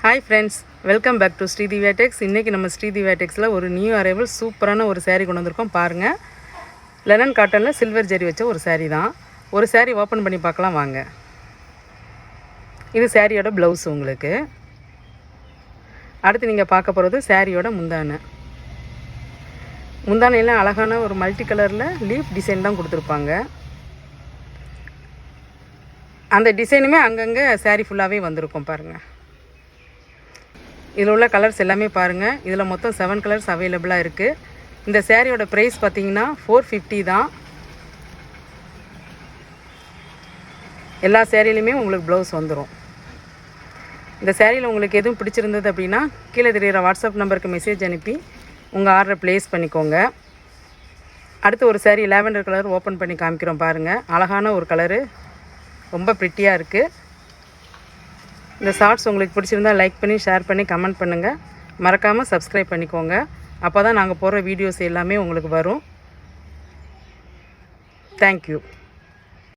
Hi friends, welcome back to Sridhi வேட்டெக்ஸ். இன்றைக்கி நம்ம ஸ்ரீதி வேட்டெக்ஸில் ஒரு நியூ அரைவல் சூப்பரான ஒரு saree கொண்டு வந்திருக்கோம். பாருங்கள், லெனன் காட்டனில் சில்வர் ஜெரி வச்ச ஒரு saree தான். ஒரு saree ஓப்பன் பண்ணி பார்க்கலாம் வாங்க. இது சாரியோட ப்ளவுஸ். உங்களுக்கு அடுத்து நீங்கள் பார்க்க போகிறது சாரியோட முந்தானையெல்லாம் அழகான ஒரு மல்டி கலரில் லீஃப் டிசைன் தான் கொடுத்துருப்பாங்க. அந்த டிசைனுமே அங்கங்கே saree ஃபுல்லாகவே வந்திருக்கும். பாருங்கள், இதில் உள்ள கலர்ஸ் எல்லாமே பாருங்கள். இதில் மொத்தம் 7 கலர்ஸ் அவைலபிளாக இருக்குது. இந்த சேரீயோட ப்ரைஸ் பார்த்திங்கன்னா 450 தான். எல்லா சேரீலையுமே உங்களுக்கு ப்ளவுஸ் வந்துடும். இந்த சேரீயில் உங்களுக்கு எதுவும் பிடிச்சிருந்தது அப்படின்னா கீழே தெரிகிற வாட்ஸ்அப் நம்பருக்கு மெசேஜ் அனுப்பி உங்கள் ஆர்டரை ப்ளேஸ் பண்ணிக்கோங்க. அடுத்து ஒரு சேரீ லாவெண்டர் கலர் ஓப்பன் பண்ணி காமிக்கிறோம். பாருங்கள், அழகான ஒரு கலரு, ரொம்ப ப்ரிட்டியாக இருக்குது. இந்த ஷார்ட்ஸ் உங்களுக்கு பிடிச்சிருந்தால் லைக் பண்ணி ஷேர் பண்ணி கமெண்ட் பண்ணுங்கள். மறக்காமல் சப்ஸ்கிரைப் பண்ணிக்கோங்க. அப்போ தான் நாங்கள் போடுற வீடியோஸ் எல்லாமே உங்களுக்கு வரும். தேங்க்யூ.